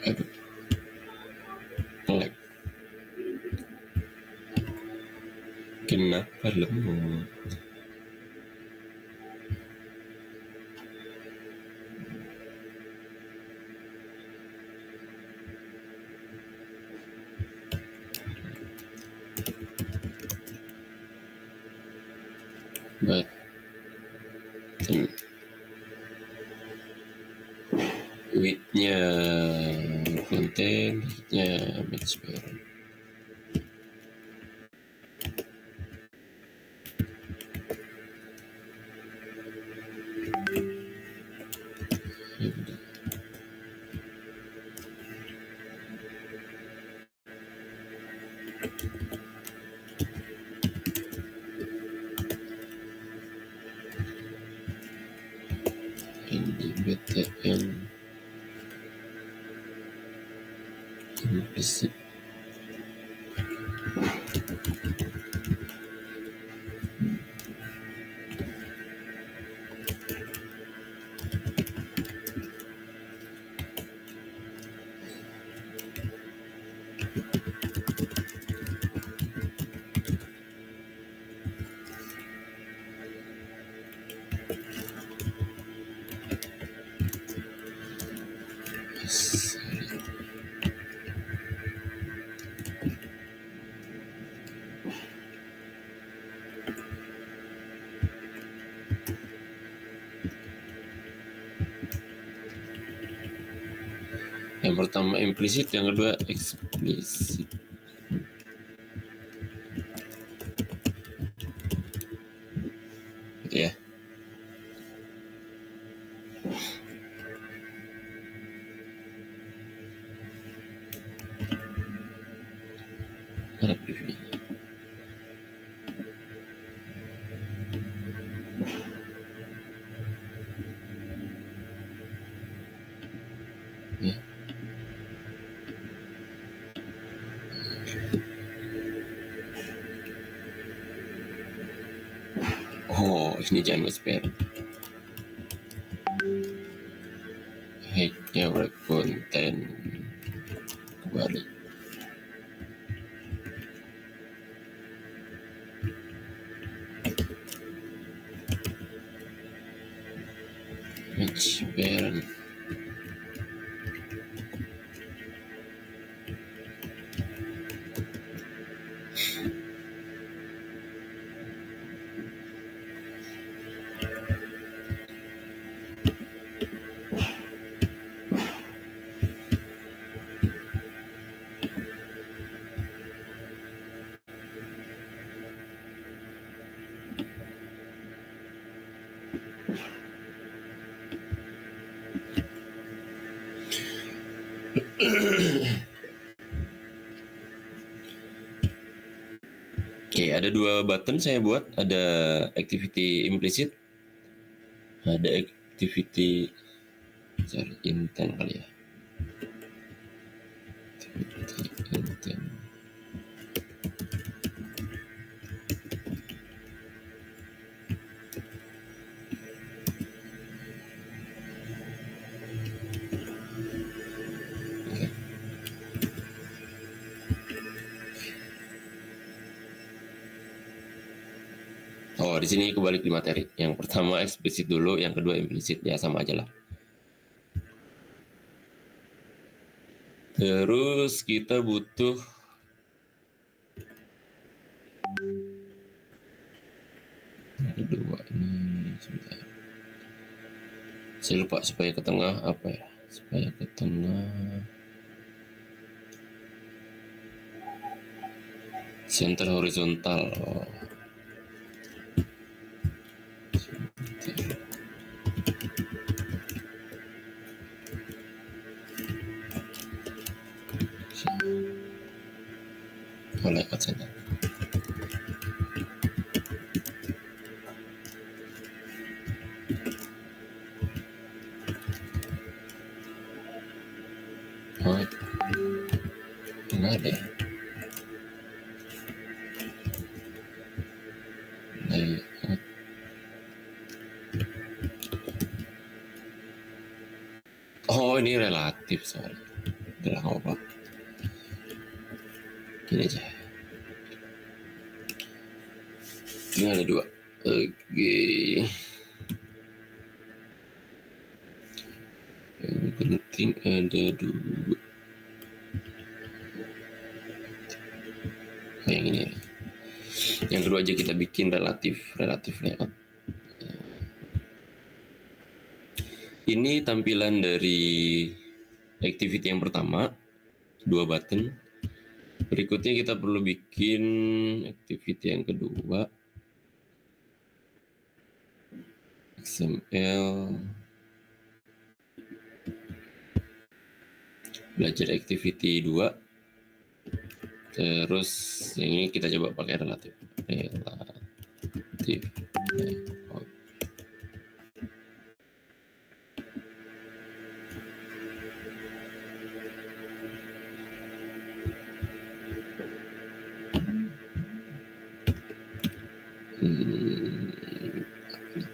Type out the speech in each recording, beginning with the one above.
Aduh, ngelag. Kenapa lemot? But width-nya konten, width-nya match parent. Ini BTN implicit. Yang pertama implisit, yang kedua eksplisit. Gitu ya. Mana preview? Ya. Oh, ini jangan spare. Hacknya wrap konten kembali. Match parent. Oke, ada dua button saya buat, ada activity implicit, ada activity cari intent kali ya. Activity intent. Oh, di sini kebalik di materi. Yang pertama eksplisit dulu, yang kedua implisit, ya sama aja lah. Terus kita butuh dua ini sebentar. Saya lupa supaya ke tengah apa ya? Supaya ke tengah center horizontal. Oh. Oleh kat sana. Oh, enggak ada. Layout. Oh, ini relatif, sorry. Udah lah, nggak apa-apa. Gini aja. Ini ada 2. Oke. Yang penting ada 2. Yang ini. Yang kedua aja kita bikin relatif layout. Ini tampilan dari activity yang pertama, 2 button. Berikutnya kita perlu bikin activity yang kedua, XML, belajar activity 2. Terus yang ini kita coba pakai relatif layout.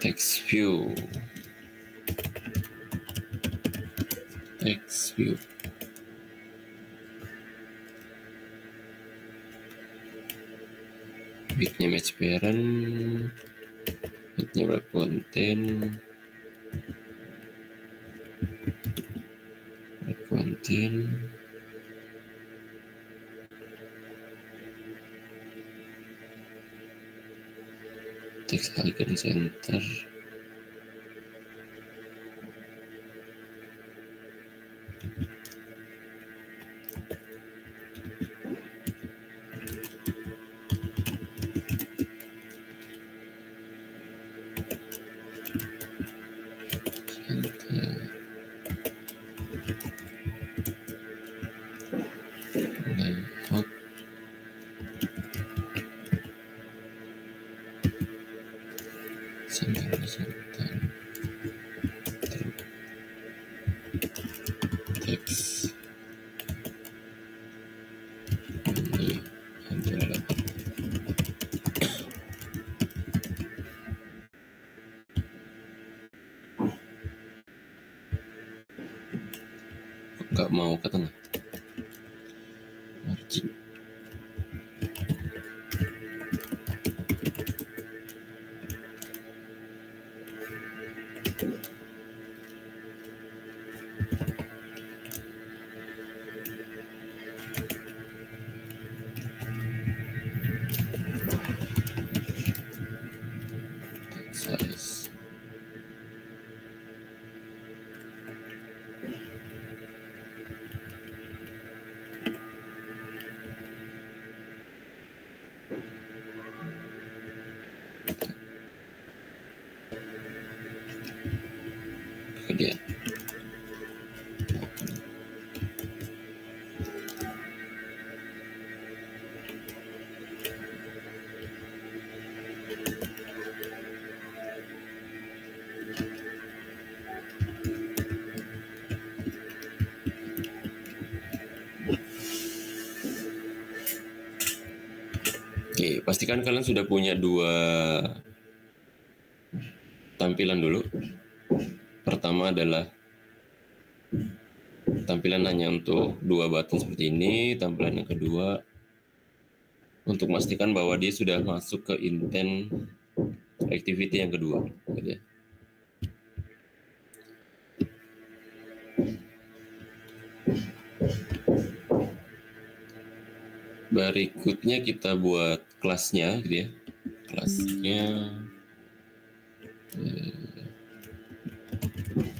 Text view. Bitnya match parent, bitnya wrap content, text icon center. Layout. Center. Text. Ini adalah nggak mau ke tengah. Margin. Size. Kemudian oke, pastikan kalian sudah punya 2 tampilan dulu. Pertama adalah tampilan hanya untuk 2 button seperti ini. Tampilan yang kedua untuk memastikan bahwa dia sudah masuk ke intent activity yang kedua, gitu ya. Berikutnya kita buat kelasnya, gitu ya. Kelasnya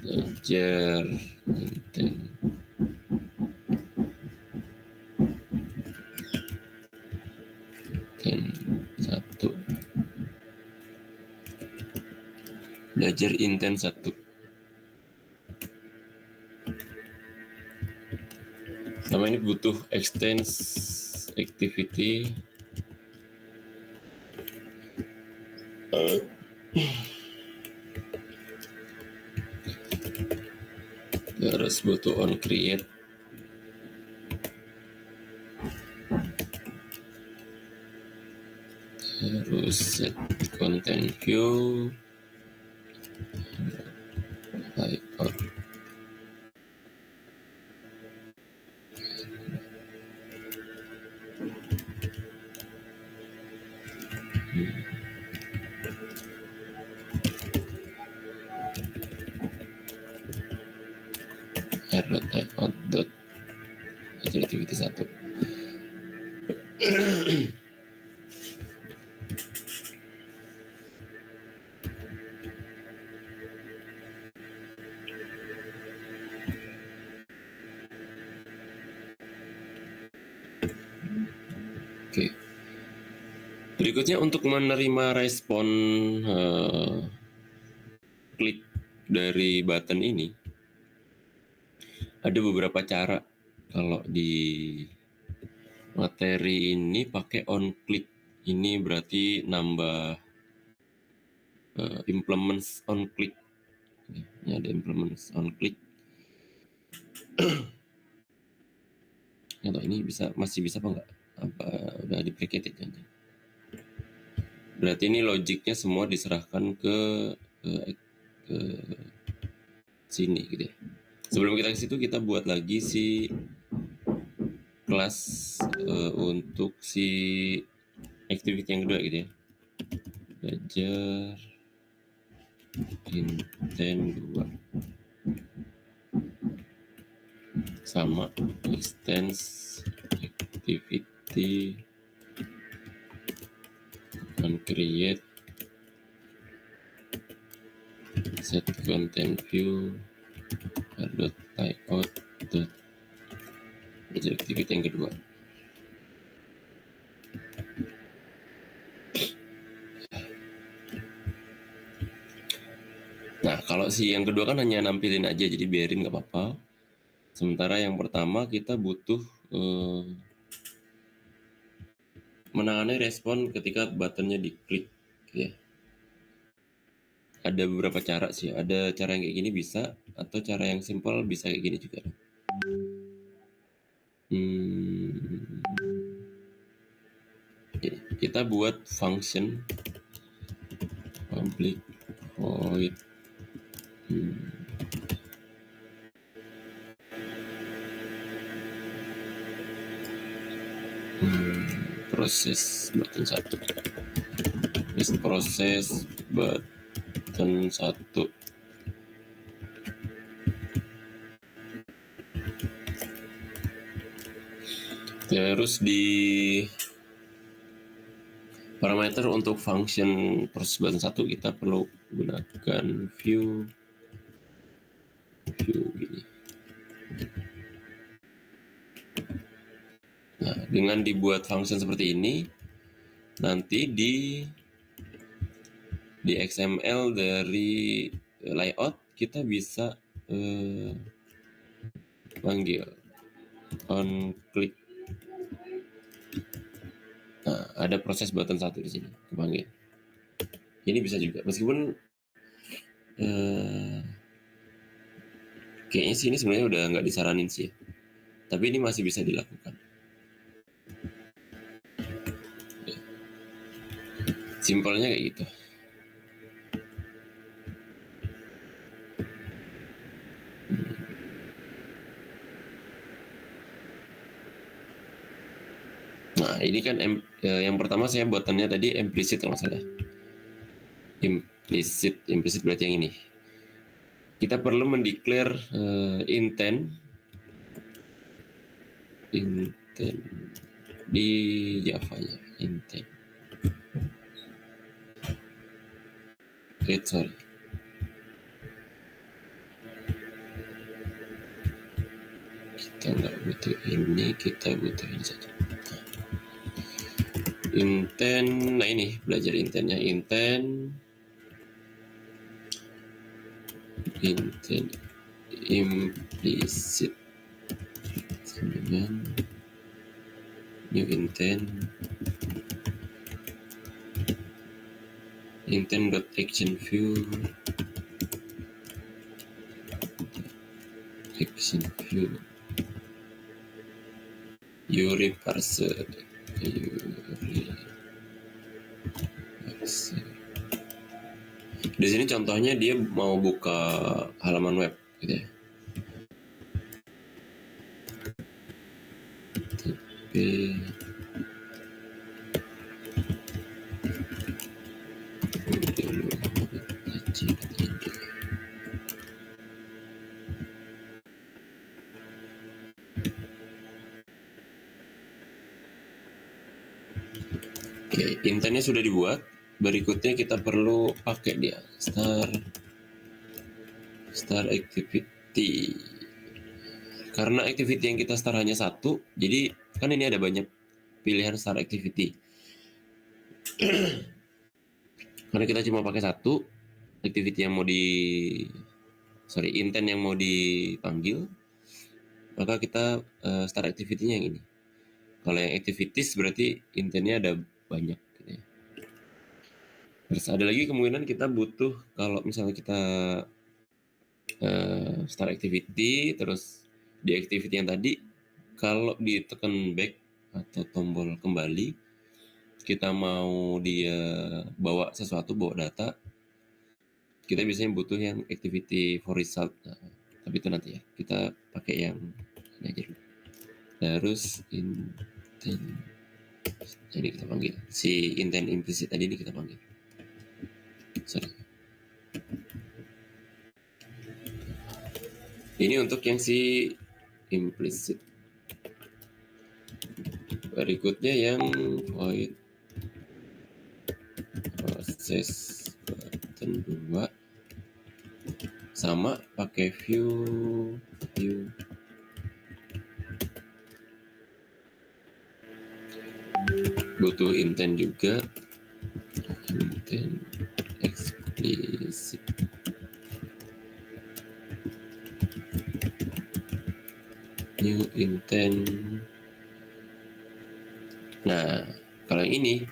belajar intent. Belajar intent 1. Sama ini butuh extends activity. Harus butuh on create. Terus set content view. Layout. r.layout.activity1. Oke. Berikutnya untuk menerima respon klik dari button ini, ada beberapa cara. Kalau di materi ini pakai on click, ini berarti nambah implements on click. Ini ada implements on click. Atau ini masih bisa apa enggak? Apa udah deprecated kan? Berarti ini logiknya semua diserahkan ke sini gitu ya. Sebelum kita ke situ, kita buat lagi si kelas untuk si activity yang kedua gitu ya. Belajar intent 2 sama extends activity and create set content view layout belajar activity yang kedua. Nah, kalau si yang kedua kan hanya nampilin aja, jadi biarin nggak apa-apa. Sementara yang pertama kita butuh menangani respon ketika buttonnya diklik, gitu ya. Ada beberapa cara sih. Ada cara yang kayak gini bisa, atau cara yang simple bisa kayak gini juga. Kita buat function public void proses button 1. This proses button 1. Terus di parameter untuk function proses button 1 kita perlu gunakan view gini. Nah, dengan dibuat function seperti ini, nanti di XML dari layout kita bisa panggil on click. Nah, ada proses button 1 di sini kepanggil. Ini bisa juga, meskipun kayaknya sih ini sebenarnya udah nggak disaranin sih, tapi ini masih bisa dilakukan. Simpelnya kayak gitu. Nah, ini kan yang pertama saya buatannya tadi implicit kalau nggak salah. Implicit berarti yang ini. Kita perlu mendeclare intent di Java-nya, intent. Sorry. Kita nggak butuh ini, kita butuh ini saja. Intent, nah ini belajar intentnya, intent implicit dengan new intent action view URI parser di sini contohnya dia mau buka halaman web gitu ya. Tapi Intentnya sudah dibuat. Berikutnya kita perlu pakai dia start activity. Karena activity yang kita start hanya satu, jadi kan ini ada banyak pilihan start activity. Karena kita cuma pakai satu activity yang mau intent yang mau dipanggil, maka kita start activity-nya yang ini. Kalau yang activities berarti intentnya ada banyak gitu ya. Terus ada lagi kemungkinan kita butuh, kalau misalnya kita start activity, terus di activity yang tadi, kalau ditekan back atau tombol kembali, kita mau dia bawa sesuatu, bawa data, kita biasanya butuh yang activity for result. Nah, tapi itu nanti ya, kita pakai yang ini aja dulu. Terus intent, ini kita panggil si intent implicit tadi, ini kita panggil. Sorry. Ini untuk yang si implicit. Berikutnya yang void proses button 2 sama pakai view butuh intent juga, intent explicit. New intent. Nah, kalau yang ini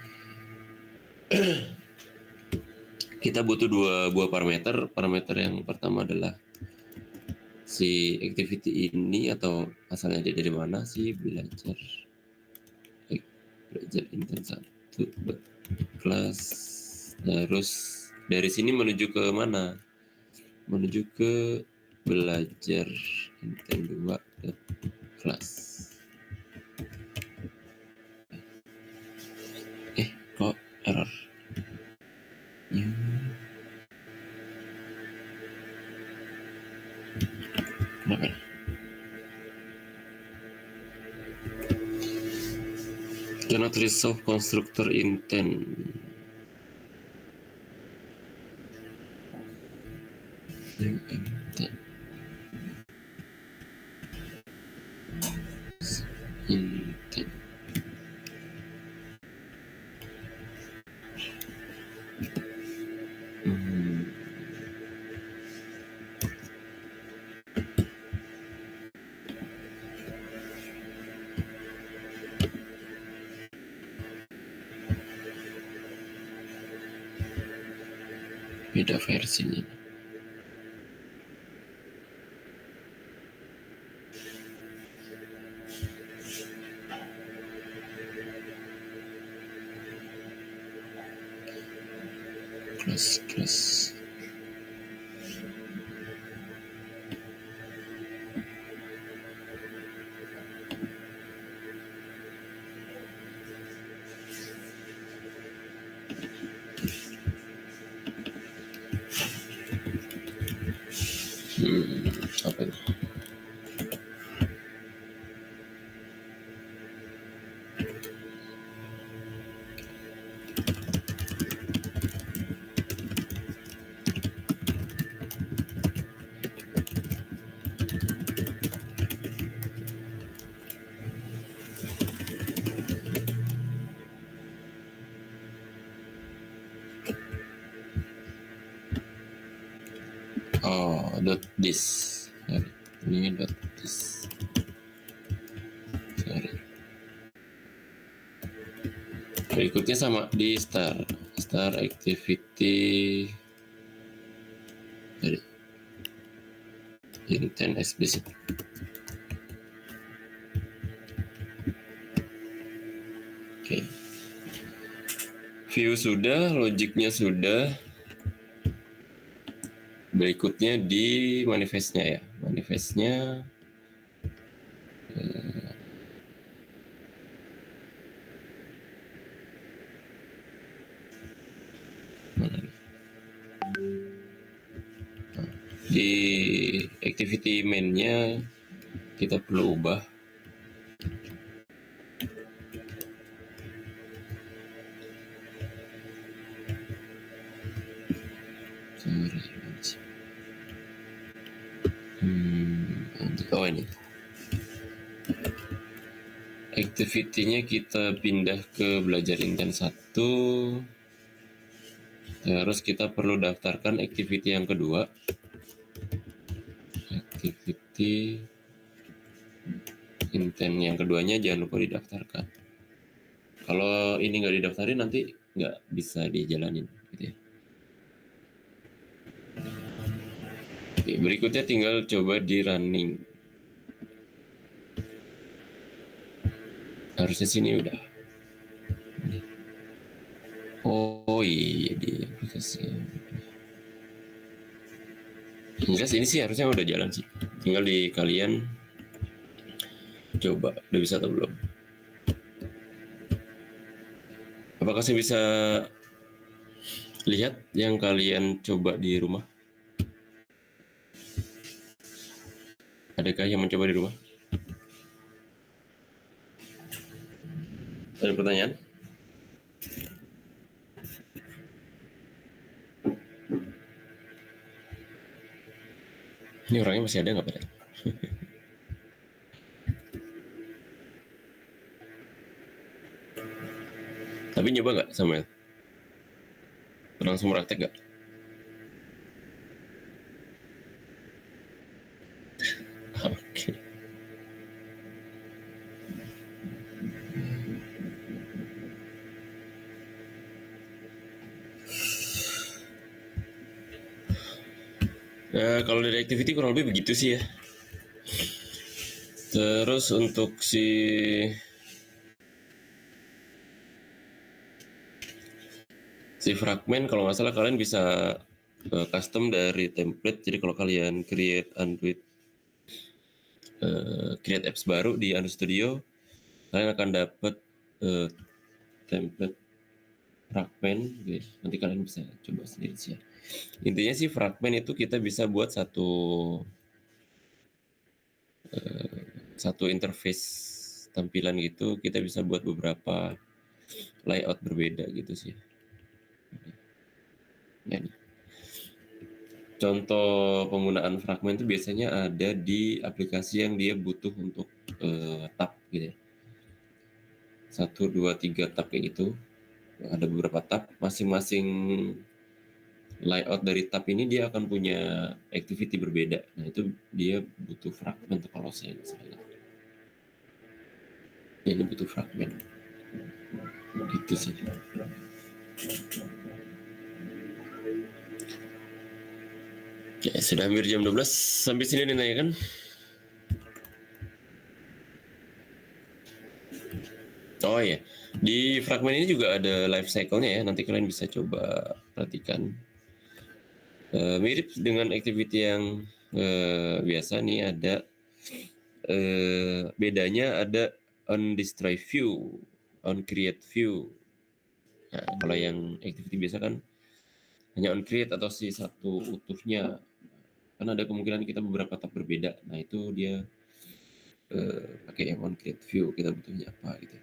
kita butuh dua buah parameter. Parameter yang pertama adalah si activity ini atau asalnya dari mana, si belajar intent 1 kelas. Terus dari sini menuju ke mana? Menuju ke belajar intent 2 kelas. Kok error? Kenapa? Cannot resolve constructor intent. Intent. Beda versinya. Kelas. Apa itu? .this. Ini .this. Sorry. Berikutnya sama di start activity dari intent explicit. Oke. View sudah, logiknya sudah. Berikutnya di manifestnya ya. Manifestnya di activity main-nya kita perlu ubah Oh ini. Activity-nya kita pindah ke belajar intens 1. Terus kita perlu daftarkan activity yang kedua. Activity intent yang keduanya jangan lupa didaftarkan. Kalau ini nggak didaftarin nanti nggak bisa dijalanin gitu ya. Oke, berikutnya tinggal coba di running. Harusnya sini udah. Oh iya di aplikasi. Enggak sih, ini sih harusnya udah jalan sih. Tinggal di kalian coba udah bisa atau belum. Apakah saya bisa lihat yang kalian coba di rumah? Adakah yang mencoba di rumah? Ada pertanyaan? Ini orangnya masih ada nggak pada? Tapi nyoba nggak Samuel? Langsung praktek nggak? Oke. Kalau dari activity kurang lebih begitu sih ya. Terus untuk si fragment kalau nggak salah kalian bisa custom dari template. Jadi kalau kalian create apps baru di Android Studio, kalian akan dapat template fragment. Gitu. Nanti kalian bisa coba sendiri sih ya. Intinya sih fragment itu kita bisa buat satu interface tampilan gitu, kita bisa buat beberapa layout berbeda gitu sih. Ya, nih. Contoh penggunaan fragment itu biasanya ada di aplikasi yang dia butuh untuk tab gitu ya. 1, 2, 3 tab kayak gitu. Ada beberapa tab, masing-masing layout dari tab ini dia akan punya activity berbeda. Nah itu dia butuh fragment kalau saya nggak salah. Ya, ini butuh fragment. Gitu sih. Ya, sudah hampir jam 12. Sampai sini nih kan? Oh iya, di fragmen ini juga ada life cycle-nya ya. Nanti kalian bisa coba perhatikan. Mirip dengan activity yang biasa nih, ada bedanya ada on destroy view, on create view. Nah, kalau yang activity biasa kan hanya on create atau si satu utuhnya. Kan ada kemungkinan kita beberapa tab berbeda. Nah itu dia pakai yang on create view, kita butuhnya apa gitu.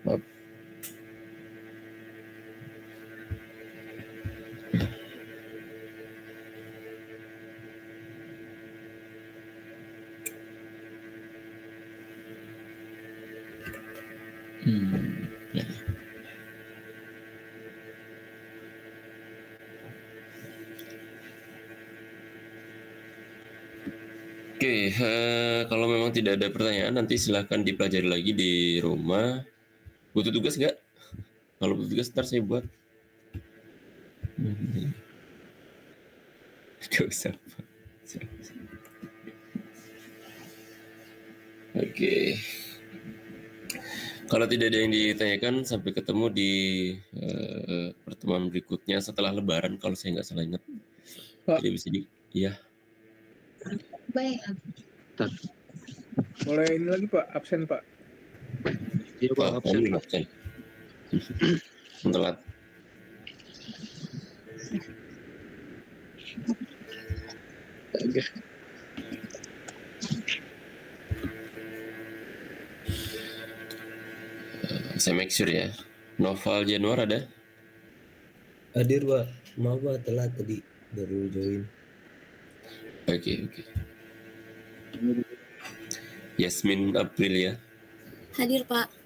Maaf. Ya. Oke, kalau memang tidak ada pertanyaan nanti silahkan dipelajari lagi di rumah. Butuh tugas nggak? Kalau butuh tugas ntar saya buat. Gak usah. Oke. Kalau tidak ada yang ditanyakan, sampai ketemu di pertemuan berikutnya setelah Lebaran kalau saya nggak salah ingat. Pak. Jadi bisa di, iya. Baik. Boleh ini lagi Pak, absen Pak. Iya Pak, absen. Absen. Telat. Oke. Saya make sure ya. Noval Januar ada? Hadir Pak, maaf Pak telat tadi baru join. Oke. Yasmin Aprilia. Hadir Pak.